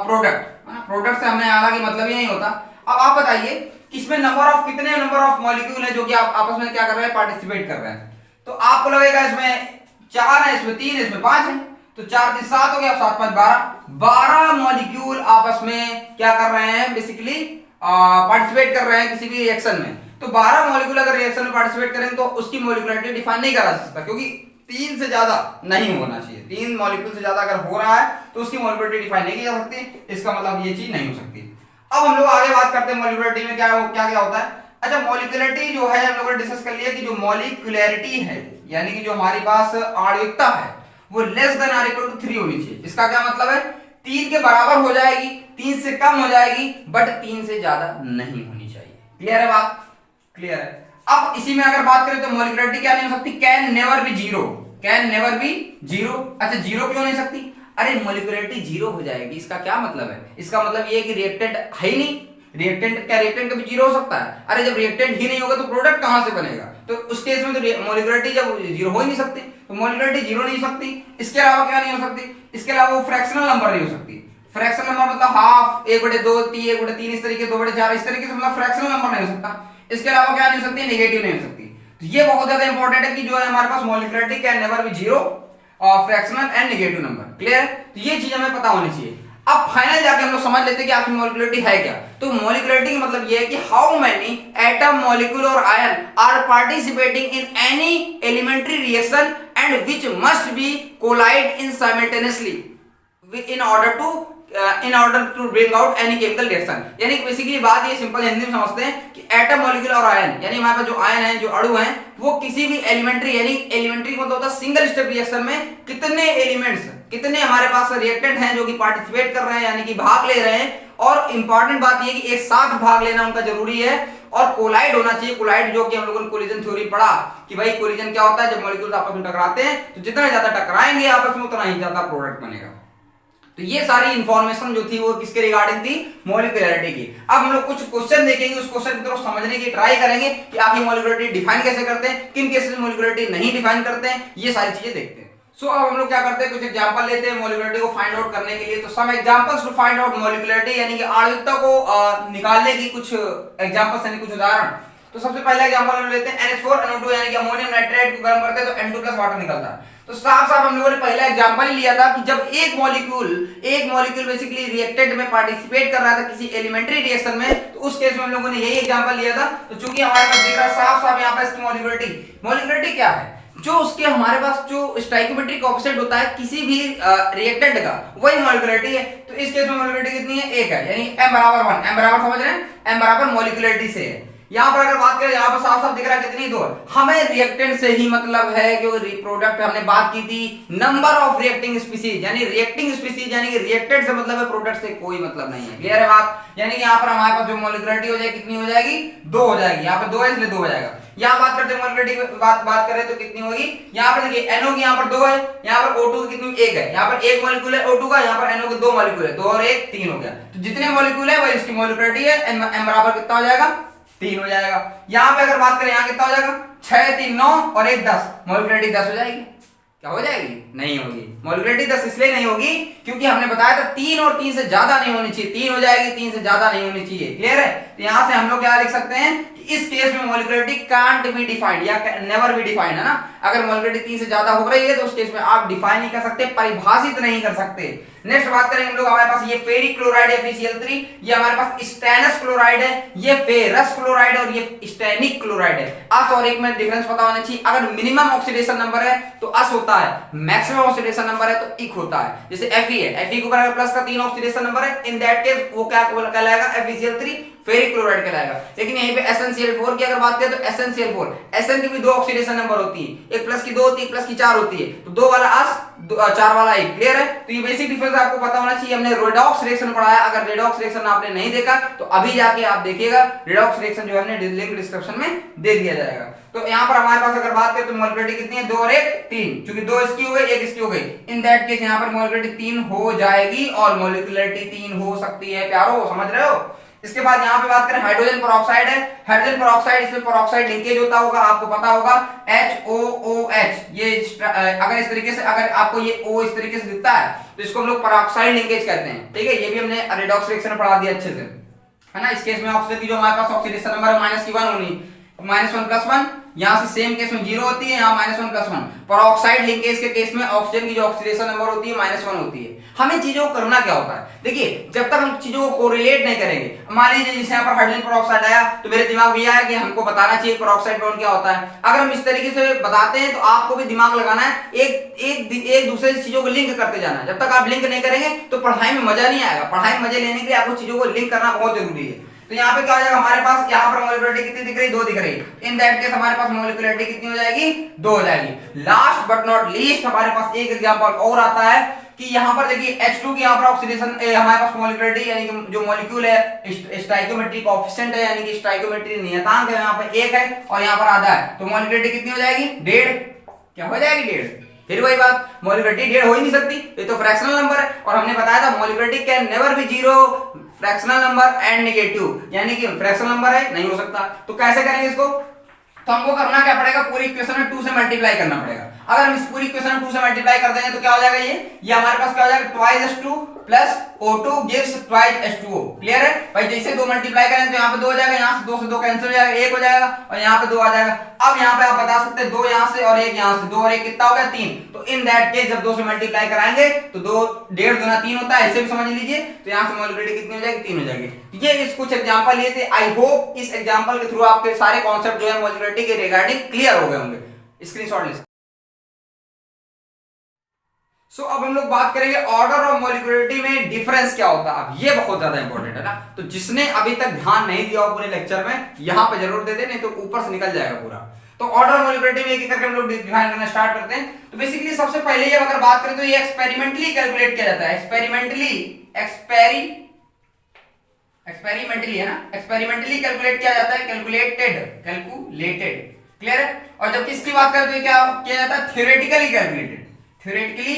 product. Product से हमने हालांकि मतलब ही नहीं होता। अब आप बताइए इसमें कितने नंबर ऑफ मॉलिक्यूल है जो कि आप आपस में क्या कर रहे हैं, पार्टिसिपेट कर रहे हैं। तो आपको लगेगा इसमें 4 है, इसमें 3 है, इसमें 5 है, तो 4 3 7 हो गया, 7 5 12 मॉलिक्यूल आपस में क्या कर रहे हैं, बेसिकली पार्टिसिपेट कर रहे हैं किसी भी रिएक्शन में। तो 12 मॉलिक्यूल अगर रिएक्शन में पार्टिसिपेट करेंगे तो उसकी मॉलिक्युलरिटी डिफाइन नहीं करा सकता, क्योंकि 3 से ज्यादा नहीं होना चाहिए। 3 मॉलिक्यूल से ज्यादा अगर हो रहा है तो उसकी मॉलिक्युलरिटी डिफाइन नहीं की जा सकती, इसका मतलब ये चीज नहीं हो सकती। अब हम लोग आगे बात करते हैं मॉलिक्युलरिटी में क्या क्या होता है। अच्छा, मॉलिक्युलरिटी जो है हम लोगों ने डिस्कस कर लिया कि जो मॉलिक्युलरिटी है यानी कि जो हमारे पास आणविकता है वो less than or equal to 3 होनी चाहिए। इसका क्या मतलब है, 3 के बराबर हो जाएगी, 3 से कम हो जाएगी, बट 3 से ज्यादा नहीं होनी चाहिए। क्लियर है बात, क्लियर है। अब इसी में अगर बात करें तो मॉलिक्युलरिटी क्या नहीं हो सकती, can never be zero. Can never be zero. अच्छा, जीरो क्यों नहीं सकती, अरे मॉलिक्युलरिटी जीरो हो जाएगी, इसका क्या मतलब है, इसका मतलब ये है कि रिएक्टेंट है ही नहीं। रिएक्टेंट क्या, रिएक्टेंट कभी जीरो हो सकता है, अरे जब रिएक्टेंट ही नहीं होगा तो प्रोडक्ट कहां से बनेगा। तो उस केस में तो मॉलिक्युलरिटी जब जीरो हो ही नहीं सकती, तो मॉलिक्युलरिटी जीरो नहीं हो सकती। इसके अलावा क्या नहीं हो सकती, इसके अलावा वो फ्रैक्शनल नंबर नहीं हो सकती। फ्रैक्शनल नंबर मतलब हाफ, 1/2, 1/3 इस तरीके, 2/4 इस तरीके से, मतलब फ्रैक्शनल नंबर नहीं हो सकता। इसके अलावा क्या नहीं हो सकती, नेगेटिव नहीं हो सकती। तो ये बहुत ज्यादा इंपॉर्टेंट है कि जो है हमारे पास मॉलिक्युलरिटी कैन नेवर बी जीरो और fractional and negative number. Clear है, तो ये चीज हमें पता होनी चाहिए। अब फाइनल जाके हम लोग समझ लेते हैं कि आपकी मॉलिक्युलरिटी है क्या। तो मॉलिक्युलरिटी का मतलब ये है कि हाउ मेनी एटम, मॉलिक्यूल और ion are participating in any elementary reaction and which must be collide in simultaneously in order to bring out any chemical reaction। यानी बेसिकली बात ये सिंपल हिंदी में समझते हैं कि एटम, मॉलिक्यूल और आयन, यानी हमारे पास जो आयन है, जो अणु हैं, वो किसी भी एलिमेंट्री, यानी एलिमेंट्री मतलब होता है सिंगल स्टेप रिएक्शन में कितने एलिमेंट्स, कितने हमारे पास रिएक्टेंट हैं जो कि पार्टिसिपेट कर रहे हैं, यानी कि भाग ले रहे हैं। और इंपॉर्टेंट बात ये कि एक साथ भाग लेना उनका जरूरी है और कोलाइड होना चाहिए। कोलाइड जो कि हम लोगों ने कोलिजन थ्योरी पढ़ा कि भाई कोलिजन क्या होता है, जब मॉलिक्यूल्स आपस में टकराते हैं तो जितना ज्यादा टकराएंगे आपस में उतना ही ज्यादा प्रोडक्ट बनेगा। तो ये सारी इंफॉर्मेशन जो थी वो किसके रिगार्डिंग थी, मॉलिक्युलरिटी की। अब हम लोग कुछ क्वेश्चन देखेंगे, उस क्वेश्चन की तरफ समझने की ट्राई करेंगे कि आखिर मॉलिक्युलरिटी डिफाइन कैसे करते हैं, किन केसेस में मॉलिक्युलरिटी नहीं डिफाइन करते हैं, ये सारी चीजें देखते हैं। सो अब हम लोग क्या करते हैं, कुछ एग्जांपल लेते हैं मॉलिक्युलरिटी को फाइंड आउट करने के लिए। तो some examples to find out molecularity, यानी कि आणविकता को निकालने की कुछ एग्जांपल्स, यानी कुछ उदाहरण। तो सबसे पहला एग्जांपल हम लेते हैं NH4NO2, यानी कि अमोनियम नाइट्रेट को गर्म करते हैं तो N2+ वाटर निकलता है। तो साफ साफ हम लोगों ने पहला एग्जांपल ही लिया था कि जब एक मॉलिक्यूल बेसिकली रिएक्टेंट में पार्टिसिपेट कर रहा था किसी एलिमेंट्री रिएक्शन में, तो उस केस में हम लोगों ने यही एग्जांपल लिया था। तो चूंकि हमारे पास दिख रहा है साफ साफ यहाँ पर इसकी मॉलिक्युलरिटी क्या है, जो उसके हमारे पास जो स्टोइकोमेट्रिक कोएफिशिएंट होता है किसी भी रिएक्टेंट का, वही मॉलिक्युलरिटी है। तो इस केस में मॉलिक्युलरिटी कितनी है, 1 है, यानी m = 1। m बराबर समझ रहे हैं, m बराबर मॉलिक्युलरिटी से है। यहाँ पर अगर बात करें, यहाँ पर साफ साफ दिख रहा है कितनी, 2। हमें रिएक्टेंट से ही मतलब है कि प्रोडक्ट, हमने बात की थी नंबर ऑफ रिएक्टिंग स्पीसीज, यानी रिएक्टिंग स्पीसीज, यानी कि रिएक्टेंट से मतलब है, प्रोडक्ट से कोई मतलब नहीं है। क्लियर है बात, यानी कि यहाँ पर हमारे पास जो मॉलिक्युलरिटी हो जाएगी कितनी हो जाएगी, 2 हो जाएगी। यहाँ पे 2 है इसलिए 2 हो जाएगा। यहाँ बात करते हैं मॉलिक्युलरिटी की बात करें तो कितनी होगी, यहाँ पर देखिए NO की यहाँ पर 2 है, यहाँ पर O2 की कितनी 1 है, यहाँ पर 1 मॉलिक्यूल है O2 का, यहाँ पर NO के 2 मॉलिक्यूल है, 2 और 1 3 हो गया। तो जितने मॉलिक्यूल है वही इसकी मॉलिक्युलरिटी है। m बराबर कितना हो जाएगा, 3 हो जाएगा। यहाँ पे अगर बात करें, यहाँ कितना हो जाएगा, 6 3 9 और 1 10, मॉलिक्युलरिटी 10 हो जाएगी। क्या हो जाएगी, नहीं होगी। मॉलिक्युलरिटी 10 इसलिए नहीं होगी क्योंकि हमने बताया था 3 और 3 से ज्यादा नहीं होनी चाहिए। 3 हो जाएगी, 3 से ज्यादा नहीं होनी चाहिए। क्लियर है, तो यहां से हम लोग क्या लिख सकते हैं कि इस केस में मॉलिक्युलरिटी कांट बी डिफाइंड या नेवर बी डिफाइंड, है ना। अगर मॉलिक्युलरिटी 3 से ज्यादा हो रही है तो उस केस में आप डिफाइन नहीं कर सकते, परिभाषित नहीं कर सकते। नेक्स्ट बात करेंगे हम लोग, हमारे पास ये फेरिक क्लोराइड है FeCl3, ये हमारे पास स्टेनस क्लोराइड है, ये फेरस क्लोराइड है और ये स्टेनिक क्लोराइड है। अस और एक में डिफरेंस पता होना चाहिए। अगर मिनिमम ऑक्सीडेशन नंबर है तो अस होता है, मैक्सिमम ऑक्सीडेशन नंबर है तो इक होता है। जैसे Fe है, Fe के ऊपर अगर प्लस का 3 ऑक्सीडेशन नंबर है, इन दैट केस वो क्या कहलाएगा, FeCl3 फेरिक क्लोराइड कहलाएगा। लेकिन यहीं पे SnCl4 की अगर बात करें तो SnCl4 Sn की भी दो ऑक्सीडेशन नंबर होती है, एक प्लस की 2 होती है, एक प्लस की 4 होती है, तो 2 वाला आस 4 वाला 1, क्लियर है। तो ये बेसिक डिफरेंस आपको पता होना चाहिए। हमने रेडॉक्स रिएक्शन पढ़ा है, अगर रेडॉक्स रिएक्शन आपने नहीं देखा तो अभी जाके आप देखिएगा, रेडॉक्स रिएक्शन जो है हमने लिंक डिस्क्रिप्शन में दे दिया जाएगा। तो यहाँ पर हमारे पास अगर बात करें तो मोलकुलरिटी कितनी है, 2 और 1 3, क्योंकि 2 इसकी हो गई 1 इसकी हो गई, इन दैट केस यहाँ पर मोलकुलरिटी 3 हो जाएगी और मोलकुलरिटी 3 हो सकती है प्यारो, समझ रहे हो। इसके बाद यहाँ पे बात करें हाइड्रोजन पेरोक्साइड है, हाइड्रोजन पेरोक्साइड, इसमें पेरोक्साइड लिंकेज होता होगा, आपको पता होगा HOOH, ये अगर इस तरीके से अगर आपको ये O इस तरीके से दिखता है तो इसको हम लोग पेरोक्साइड लिंकेज कहते हैं, ठीक है। ये भी हमने रेडॉक्स रिएक्शन में पढ़ा दिया अच्छे से, है ना। इस केस में ऑक्सीजन की जो हमारे पास ऑक्सीडेशन नंबर है -1 होनी, -1 +1, यहाँ से सेम केस में 0 होती है, यहाँ -1 +1। पेरोक्साइड लिंकेज के केस में ऑक्सीजन की जो ऑक्सीडेशन नंबर होती है -1 होती है। हमें चीजों को करना क्या होता है, देखिए जब तक हम चीजों को कोरिलेट नहीं करेंगे, मान लीजिए जैसे यहाँ पर हाइड्रोजन पेरोक्साइड आया तो मेरे दिमाग में आया कि हमको बताना चाहिए पेरोक्साइड बॉन्ड क्या होता है। अगर हम इस तरीके से बताते हैं तो आपको भी दिमाग लगाना है, एक दूसरे से चीजों को लिंक करते जाना है। जब तक आप लिंक नहीं करेंगे तो पढ़ाई में मजा नहीं आएगा। पढ़ाई में मजे लेने के लिए आपको चीजों को लिंक करना बहुत जरूरी है। तो यहाँ पे क्या हो जाएगा, हमारे पास यहाँ पर मोलिकुलरिटी कितनी दिख रही, 2 दिख रही, इन दैट केस हमारे पास मोलिकुलरिटी कितनी हो जाएगी, 2 हो जाएगी। लास्ट बट नॉट लीस्ट हमारे पास एक एग्जांपल और आता है कि यहाँ पर देखिए H2 की यहाँ पर ऑक्सीडेशन हमारे पास मोलिकुलरिटी यानी कि जो मॉलिक्यूल है स्टोइकियोमेट्री कोएफिशिएंट है, यानी कि स्टोइकियोमेट्री नियतांक है, यहाँ पे 1 है और यहाँ पर आधा है, तो मोलिकुलरिटी कितनी हो जाएगी, 1.5, क्या हो जाएगी 1.5। फिर वही बात, मोलिकुलरिटी 1.5 हो ही नहीं सकती, ये तो फ्रैक्शनल नंबर है और हमने बताया था molecularity can never B 0, fractional number and negative, यानी कि फ्रैक्शनल नंबर है, नहीं हो सकता। तो कैसे करेंगे इसको, तो हमको करना क्या पड़ेगा, पूरी इक्वेशन में 2 से मल्टीप्लाई करना पड़ेगा। अगर हम इस पूरी इक्वेशन में 2 से मल्टीप्लाई कर देंगे तो क्या हो जाएगा, ये हमारे पास क्या हो जाएगा, twice H2 plus O2 gives twice H2O, clear है भाई। जैसे 2 मल्टीप्लाई करें तो यहाँ पे 2 हो जाएगा, यहाँ से 2 से 2 कैंसिल हो जाएगा, 1 हो जाएगा और यहाँ पे 2 आ जाएगा। अब यहाँ पे आप बता सकते हैं 2 यहाँ से और 1 यहाँ से, 2 और 1 कितना हो गया, 3। तो इन दैट केस जब 2 से मल्टीप्लाई कराएंगे तो 2 1.5 गुना 3 होता है, ऐसे भी समझ लीजिए। तो यहाँ से मोलिकुलरिटी कितनी हो जाएगी, 3 हो जाएगी। ये इस कुछ एग्जांपल लिए थे, आई होप इस एग्जांपल के थ्रू आपके सारे कॉन्सेप्ट जो है मोलिकुलरिटी के रिगार्डिंग क्लियर हो गए होंगे। स्क्रीनशॉट ले। सो अब हम लोग बात करेंगे ऑर्डर ऑफ मोलिकुलरिटी में डिफरेंस क्या होता है। अब ये बहुत ज्यादा इंपॉर्टेंट है ना, तो जिसने अभी तक ध्यान नहीं दिया हो पूरे लेक्चर में, यहां पे जरूर दे दे, नहीं तो ऊपर से निकल जाएगा पूरा। तो ऑर्डर ऑफ मोलिकुलरिटी में एक करके हम लोग डिफाइन करना स्टार्ट करते हैं। तो बेसिकली सबसे पहले ये अगर बात करें तो ये एक्सपेरिमेंटली कैलकुलेट किया जाता है, एक्सपेरिमेंटली है ना, एक्सपेरिमेंटली कैलकुलेट किया जाता है, कैलकुलेटेड, क्लियर है। और जब इसकी बात करें तो क्या किया जाता है, थ्योरेटिकली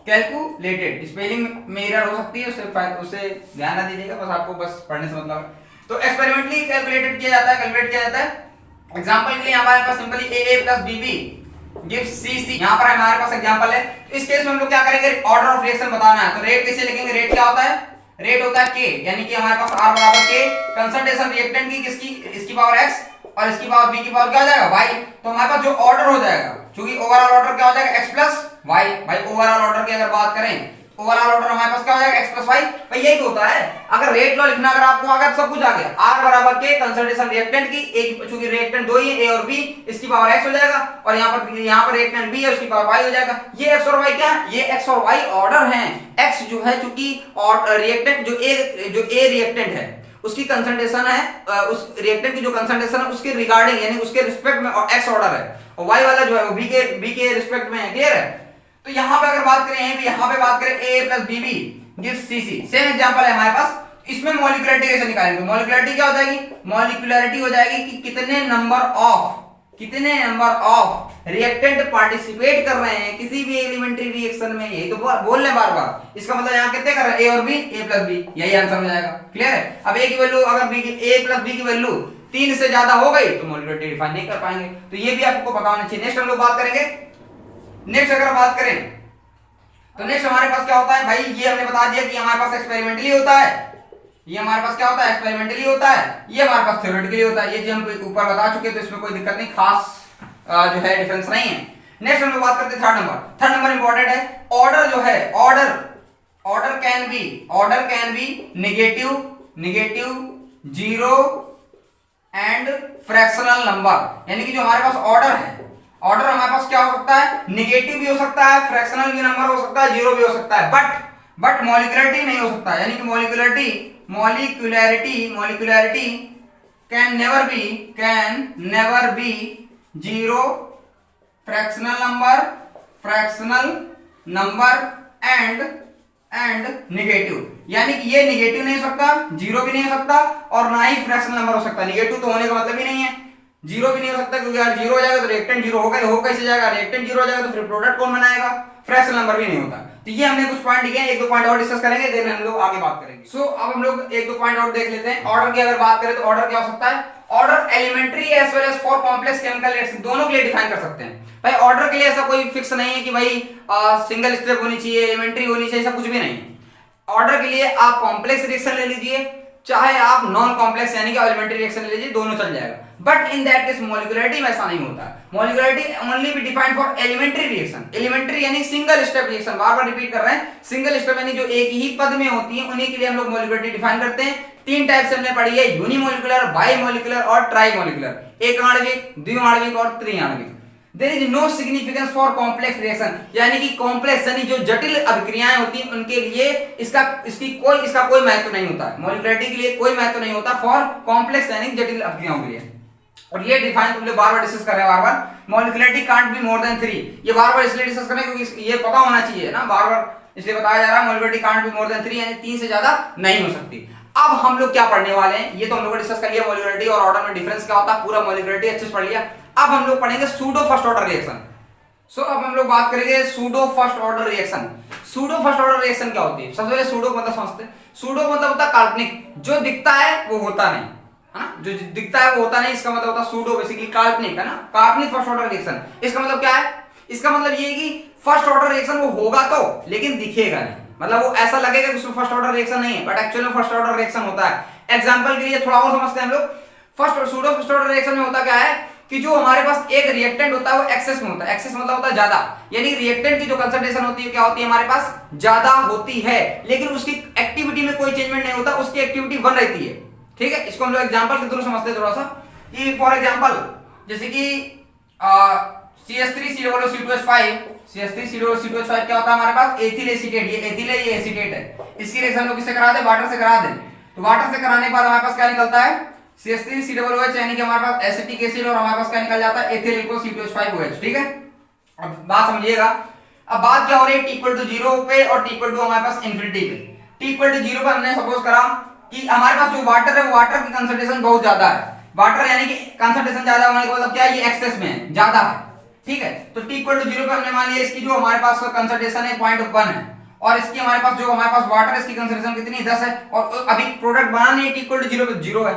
कैलकुलेटेड, स्पेलिंग में एरर हो सकती है, उससे ध्यान ना दीजिएगा, बस आपको बस पढ़ने से मतलब है। तो एक्सपेरिमेंटली कैलकुलेट किया जाता है। एग्जांपल के लिए हमारे पास simply AA + BB gives CC, यहाँ पर हमारे पास एग्जांपल है। तो इस केस में हम लोग क्या करेंगे, ऑर्डर ऑफ रिएक्शन बताना है। तो रेट कैसे लिखेंगे, रेट क्या होता है, रेट होता है K, यानी कि हमारे पास R = K, कंसंट्रेशन रिएक्टेंट की किसकी, इसकी पावर X और इसकी पावर B की पावर क्या हो जाएगा, Y। तो हमारे पास जो ऑर्डर हो जाएगा, क्योंकि ओवरऑल ऑर्डर क्या हो जाएगा, X + Y। भाई ओवरऑल ऑर्डर की अगर बात करें, ओवरऑल ऑर्डर हमारे पास क्या हो जाएगा, X + Y। भाई यही तो होता है। अगर रेट लॉ लिखना अगर आपको आ गया सब कुछ आ गया, R = K, कंसंट्रेशन रिएक्टेंट की, एक चूंकि रिएक्टेंट 2 ही है, A और B, इसकी पावर X हो जाएगा और यहाँ पर रिएक्टेंट B है, उसकी पावर Y हो जाएगा। ये X और Y क्या है, ये X और Y ऑर्डर हैं। X जो है चूंकि रिएक्टेंट जो A रिएक्टेंट है उसकी कंसंट्रेशन है, उस रिएक्टेंट की जो कंसंट्रेशन है उसके रिगार्डिंग यानी उसके रिस्पेक्ट में, और X ऑर्डर है, और Y वाला जो है वो B के रिस्पेक्ट में है, क्लियर है। तो यहाँ पे अगर बात करें, यहाँ पे बात करें AA + BB gives CC, same example है हमारे पास। इसमें मोलिकुलरिटी कैसे निकालेंगे, मोलिकुलरिटी क्या हो जाएगी, मोलिकुलरिटी हो जाएगी कि कितने नंबर ऑफ रिएक्टेंट पार्टिसिपेट कर रहे हैं किसी भी एलिमेंट्री रिएक्शन में। यही तो बोल रहे बार, इसका मतलब यहाँ कितने कर रहे हैं, A और B, A + B, यही आंसर हो जाएगा, क्लियर है। अब A की वैल्यू अगर A + B की वैल्यू 3 से ज्यादा हो गई तो मोलिकुलरिटी डिफाइन नहीं कर पाएंगे। तो ये भी आपको पता होना चाहिए। नेक्स्ट हम लोग बात करेंगे, नेक्स्ट अगर बात करें तो नेक्स्ट हमारे पास क्या होता है, भाई ये हमने बता दिया कि हमारे पास एक्सपेरिमेंटली होता है, ये हमारे पास क्या होता है, एक्सपेरिमेंटली होता है, ये हमारे पास थ्योरेटिकली होता है। ये जो हम ऊपर बता चुके तो इसमें कोई दिक्कत नहीं, खास जो है डिफरेंस नहीं है। नेक्स्ट हम लोग बात करते हैं थर्ड नंबर इंपॉर्टेंट है। ऑर्डर जो है, order can be negative, 0 and fractional number, यानी कि जो हमारे पास ऑर्डर है, ऑर्डर हमारे पास क्या हो सकता है, नेगेटिव भी हो सकता है, फ्रैक्शनल भी नंबर हो सकता है, 0 भी हो सकता है, बट मोलिकुलरिटी नहीं हो सकता। यानी कि molecularity molecularity can never be zero, fractional number and negative, यानी कि ये निगेटिव नहीं हो सकता, जीरो भी नहीं हो सकता और ना ही फ्रैक्शनल नंबर हो सकता। निगेटिव तो होने का मतलब ही नहीं है, जीरो भी नहीं हो सकता, क्योंकि अगर जीरो हो जाएगा तो रिएक्टेंट जीरो होगा, हो कैसे जाएगा, रिएक्टेंट जीरो हो जाएगा तो फिर प्रोडक्ट कौन बनाएगा, फ्रैक्शनल नंबर भी नहीं होता। तो ये हमने कुछ पॉइंट लिखे हैं, एक दो पॉइंट और डिस्कस करेंगे, देन हम लोग आगे बात करेंगे। सो अब हम लोग एक दो पॉइंट और देख लेते हैं। ऑर्डर की अगर बात करें तो ऑर्डर क्या हो सकता है, order elementary as well as for complex chemical reaction दोनों के लिए डिफाइन कर सकते हैं। भाई ऑर्डर के लिए ऐसा कोई फिक्स नहीं है कि भाई सिंगल स्टेप होनी चाहिए, एलिमेंट्री होनी चाहिए, ऐसा कुछ भी नहीं है। ऑर्डर के लिए आप कॉम्प्लेक्स रिएक्शन ले लीजिए, चाहे आप नॉन कॉम्प्लेक्स यानी कि एलिमेंट्री रिएक्शन ले लीजिए, दोनों चल जाएगा। But in that case molecularity में ऐसा नहीं होता। Molecularity only be defined for elementary reaction. Elementary यानी सिंगल स्टेप रिएक्शन, बार बार रिपीट कर रहे हैं, सिंगल स्टेप यानी जो एक ही पद में होती है, उन्हीं के लिए हम लोग मॉलिक्यूलरिटी डिफाइन करते हैं। तीन टाइप से हमने पढ़ी है, यूनिमोलिकुलर, बाइमोलिकुलर और ट्राइमोलिकुलर, एक आणविक, द्विआण्विक और त्रिआण्विक। There is no significance for complex reaction, यानी कि कॉम्प्लेक्स यानी जो जटिल अभिक्रियाएं होती हैं उनके लिए इसका कोई महत्व नहीं होता है। मॉलिक्यूलरिटी के लिए कोई महत्व नहीं होता फॉर कॉम्प्लेक्स यानी जटिल अभिक्रियाओं के लिए। और ये डिफाइन तुम लोग बार बार डिस्कस कर रहे हैं, बार बार molecularity can't be more than 3, ये बार बार इसलिए डिस्कस कर रहे हैं क्योंकि ये पता होना चाहिए ना, बार बार इसलिए बताया जा रहा है molecularity can't be more than 3, यानी 3 से ज्यादा नहीं हो सकती। अब हम लोग क्या पढ़ने वाले हैं, ये तो हम लोग डिस्कस कर लिया मॉलिक्यूलरिटी और ऑर्डर में डिफरेंस क्या होता है, पूरा मॉलिक्यूलरिटी अच्छे से पढ़ लिया। अब हम लोग पढ़ेंगे सूडो फर्स्ट ऑर्डर रिएक्शन। सो अब हम लोग बात करेंगे pseudo first order reaction. Pseudo first order reaction क्या होती है, सबसे पहले सूडो मतलब समझते हैं। सूडो मतलब होता है काल्पनिक, जो दिखता है वो होता नहीं, है ना, जो दिखता है वो होता नहीं, इसका मतलब होता है सूडो, बेसिकली काल्पनिक, है ना, काल्पनिक फर्स्ट ऑर्डर रिएक्शन। इसका मतलब क्या है, इसका मतलब ये है कि फर्स्ट ऑर्डर रिएक्शन वो होगा तो, लेकिन दिखेगा नहीं, मतलब वो ऐसा लगेगा कि उसमें फर्स्ट ऑर्डर रिएक्शन नहीं है, बट एक्चुअली में फर्स्ट ऑर्डर रिएक्शन होता है। एग्जांपल के लिए थोड़ा और समझते हैं हम लोग। First pseudo first order reaction में होता क्या है कि जो हमारे पास एक रिएक्टेंट होता है वो एक्सेस में होता है। एक्सेस मतलब होता है ज्यादा, यानी रिएक्टेंट की जो कंसंट्रेशन होती है क्या होती है, हमारे पास ज्यादा होती है, लेकिन उसकी एक्टिविटी में कोई चेंजमेंट नहीं होता, उसकी एक्टिविटी 1 रहती है। ठीक है, इसको हम लोग एग्जांपल के थ्रू समझते हैं थोड़ा सा, कि फॉर एग्जांपल जैसे कि CH3COO2H5, CH3COO2H5 क्या होता है हमारे पास, एथिल एसीटेट, ये एथिल है, ये एसीटेट है। इसकी रिएक्शन हम लोग किससे करा दें, वाटर से करा दें। तो वाटर से कराने के बाद हमारे पास क्या निकलता है, CH3COOH, यानी कि हमारे पास एसिटिक एसिड, और हमारे पास क्या निकल जाता है, एथिल C2H5OH। ठीक है, अब बात समझिएगा। अब बात क्या हो रही है, T=0 पे और T= हमारे पास इंफिनिटी पे। T=0 पे हमने सपोज करा कि हमारे पास जो वाटर है, वाटर की कंसंट्रेशन बहुत ज्यादा है। वाटर यानी कि कंसंट्रेशन ज्यादा होने का मतलब क्या है, ये एक्सेस में है, ज्यादा है। ठीक है, तो T=0 पे हमने मान लिया इसकी जो हमारे पास कंसंट्रेशन है 0.1 है, और इसकी हमारे पास जो हमारे पास वाटर है इसकी कंसंट्रेशन कितनी, 10 है, और अभी प्रोडक्ट बना नहीं, T=0 पे 0 है।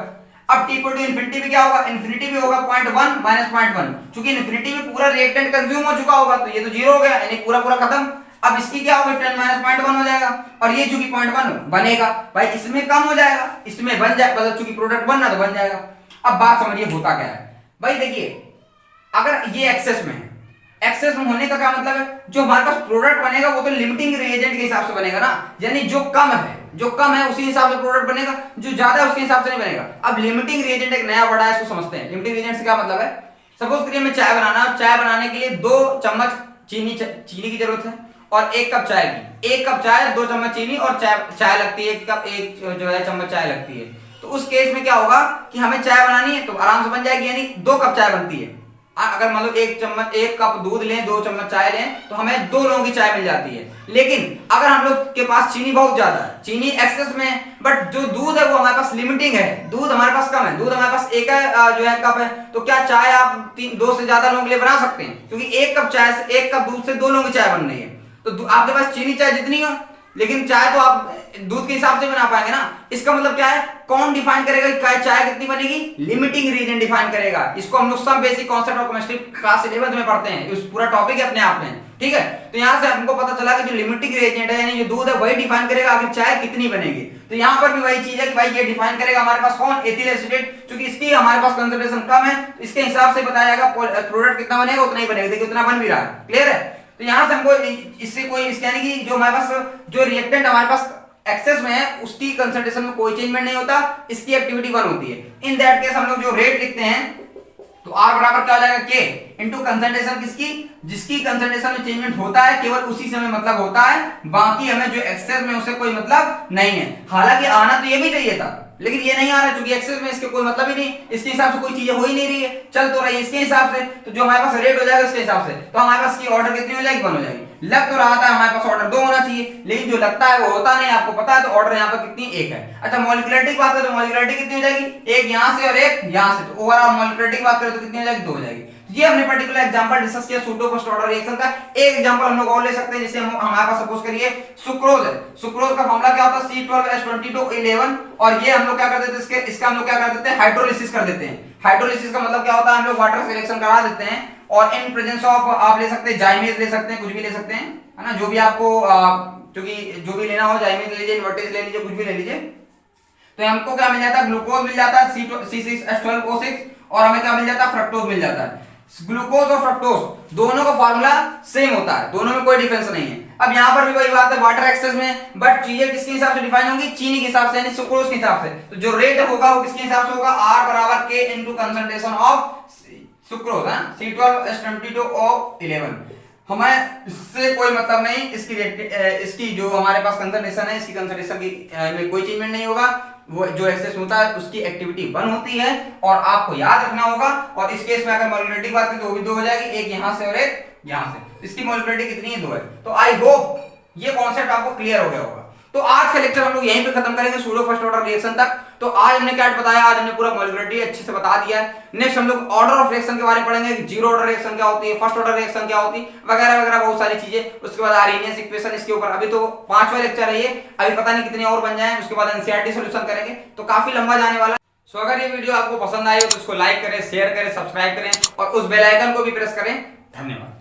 अब T=इंफिनिटी पे क्या होगा, इंफिनिटी पे होगा 0.1 माइनस 0.1, क्योंकि इंफिनिटी में पूरा रिएक्टेंट कंज्यूम हो चुका होगा, तो ये तो 0 हो गया, यानी पूरा खत्म। अब इसकी क्या होगा, 10 माइनस 0.1 हो जाएगा, और ये चूंकि 0.1 बनेगा, भाई इसमें कम हो जाएगा, इसमें बन जाएगा, मतलब चूंकि प्रोडक्ट बनना तो बन जाएगा। अब बात समझिए होता क्या है, भाई देखिए, अगर ये एक्सेस में है, एक्सेस में होने का क्या मतलब है, जो हमारे पास प्रोडक्ट बनेगा वो तो लिमिटिंग रिएजेंट के हिसाब से बनेगा ना, यानी जो कम है उसी हिसाब से प्रोडक्ट बनेगा, जो ज्यादा है उसके हिसाब से नहीं बनेगा। अब लिमिटिंग रिएजेंट एक नया वर्ड है, इसको समझते हैं। लिमिटिंग रिएजेंट से क्या मतलब है, सपोज करिए हमें चाय बनाना, चाय बनाने के लिए 2 चम्मच चीनी की जरूरत है, और 1 कप चाय की, 1 कप चाय 2 चम्मच चीनी, और चाय लगती है 1 कप, 1 जो है चम्मच चाय लगती है। तो उस केस में क्या होगा कि हमें चाय बनानी है तो आराम से बन जाएगी, यानी 2 कप चाय बनती है। अगर मान लो 1 कप दूध लें, 2 चम्मच चाय लें, तो हमें 2 लोगों की चाय मिल जाती है। लेकिन अगर हम लोग के पास चीनी बहुत ज्यादा है, चीनी एक्सेस में, बट जो दूध है वो हमारे पास लिमिटिंग है, दूध हमारे पास कम है, दूध हमारे पास 1 जो है कप है, तो क्या चाय आप 2 से ज्यादा लोगों के लिए बना सकते हैं, क्योंकि 1 कप चाय से, 1 कप दूध से 2 लोगों की चाय बन रही है। तो आपके पास चीनी चाय जितनी हो, लेकिन चाय तो आप दूध के हिसाब से बना पाएंगे ना। इसका मतलब क्या है, कौन डिफाइन करेगा कि चाय कितनी बनेगी, लिमिटिंग रीजन डिफाइन करेगा। इसको हम लोग सब basic concept of chemistry class 11 में पढ़ते हैं, इस पूरा टॉपिक है अपने आप में। ठीक है, तो यहाँ से हमको पता चला कि जो लिमिटिंग रिएजेंट है, यानी जो दूध है, वही डिफाइन करेगा आखिर चाय कितनी बनेगी। तो यहाँ पर भी वही चीज है कि भाई ये डिफाइन करेगा हमारे पास कौन, एथिल एसीटेट, क्योंकि इसकी हमारे पास कंसंट्रेशन कम है, तो इसके हिसाब से बताया जाएगा प्रोडक्ट कितना बनेगा, उतना ही बनेगा। देखिए उतना बन भी रहा है, क्लियर है। तो यहाँ से हमको इससे कोई यानी कि जो हमारे पास जो रिएक्टेंट हमारे पास एक्सेस में है, उसकी कंसंट्रेशन में कोई चेंजमेंट नहीं होता, इसकी एक्टिविटी 1 होती है। इन दैट केस हम लोग जो रेट लिखते हैं, तो R बराबर क्या हो जाएगा K इंटू कंसंट्रेशन किसकी, जिसकी कंसंट्रेशन में चेंजमेंट होता है केवल उसी से हमें मतलब होता है, बाकी हमें जो एक्सेस में उसे कोई मतलब नहीं है। हालांकि आना तो ये भी चाहिए था लेकिन ये नहीं आ रहा क्योंकि एक्सेस में इसके कोई मतलब ही नहीं, इसके हिसाब से कोई चीजें हो ही नहीं रही है, चल तो रही है इसके हिसाब से, तो जो हमारे पास रेट हो जाएगा उसके हिसाब से, तो हमारे पास की ऑर्डर कितनी हो जाएगी, 1 हो जाएगी। लग तो रहा था हमारे पास ऑर्डर 2 होना चाहिए लेकिन जो लगता है वो होता नहीं, आपको पता है, तो ऑर्डर यहाँ पर कितनी 1 है। अच्छा मॉलिक्यूलरिटी की बात करें तो मॉलिक्यूलरिटी कितनी हो जाएगी, एक यहाँ से और एक यहाँ से, तो ओवरऑल मॉलिक्यूलरिटी की बात करें तो कितनी हो जाएगी, 2 हो जाएगी। ये हमने पर्टिकुलर एग्जांपल डिस्कस किया सूडो फर्स्ट ऑर्डर रिएक्शन का। एक एग्जांपल हम लोग और ले सकते हैं, जैसे हमारे पास सपोज करिए सुक्रोज है, सुक्रोज का फॉर्मूला क्या होता है C12H2211, और ये हम लोग क्या कर देते हैं, इसका हम लोग क्या कर देते हैं, हाइड्रोलिसिस कर देते हैं। हाइड्रोलिसिस का मतलब क्या होता है, हम लोग वाटर सिलेक्शन करा देते हैं और इन प्रेजेंस ऑफ आप ले सकते हैं जाइमेज ले सकते हैं, कुछ भी ले सकते हैं, है ना, जो भी आपको क्योंकि जो भी लेना हो, जाइमेज ले लीजिए, इन्वर्टेज ले लीजिए, कुछ भी ले लीजिए, तो हमको क्या मिल जाता है, ग्लूकोज मिल जाता है C6H12O6, और हमें क्या मिल जाता है, फ्रक्टोज मिल जाता है। ग्लूकोज और फ्रक्टोज दोनों का फार्मूला सेम होता है, दोनों में कोई डिफरेंस नहीं है। अब यहाँ पर भी वही बात है, वाटर एक्सेस में, बट चीजें किसके हिसाब से डिफाइन होंगी, चीनी के हिसाब से, यानी सुक्रोज के हिसाब से। तो जो रेट होगा वो किसके हिसाब से होगा, R बराबर K into concentration of sucrose, C12H22O11। हमें इससे कोई मतलब नहीं, इसकी जो हमारे पास कंसंट्रेशन है, इसकी कंसंट्रेशन की में कोई चेंजमेंट नहीं होगा, वो जो एक्सेस होता है उसकी एक्टिविटी 1 होती है, और आपको याद रखना होगा। और इस केस में अगर मॉलिक्यूलरिटी की बात करें तो वो भी 2 हो जाएगी, एक यहां से और एक यहां से, इसकी मॉलिक्यूलरिटी कितनी है, 2 है। तो आई होप ये कॉन्सेप्ट आपको क्लियर हो गया होगा। तो आज का लेक्चर हम लोग यहीं पे खत्म करेंगे सूडो फर्स्ट ऑर्डर रिएक्शन तक। तो आज हमने क्या बताया, आज हमने पूरा मॉलिक्यूलरिटी अच्छे से बता दिया है। नेक्स्ट हम लोग ऑर्डर ऑफ रिएक्शन के बारे में पढ़ेंगे, जीरो ऑर्डर रिएक्शन क्या होती है, फर्स्ट ऑर्डर रिएक्शन क्या होती है, वगैरह वगैरह बहुत सारी चीजें। उसके बाद आर्हेनियस इक्वेशन, इसके ऊपर अभी तो 5वां लेक्चर है ये, अभी पता नहीं कितने और बन जाए। उसके बाद एनसीईआरटी सॉल्यूशन करेंगे, तो काफी लंबा जाने वाला। सो अगर ये वीडियो आपको पसंद आई हो तो इसको लाइक करें, शेयर करें, सब्सक्राइब करें और उस बेल आइकन को भी प्रेस करें। धन्यवाद।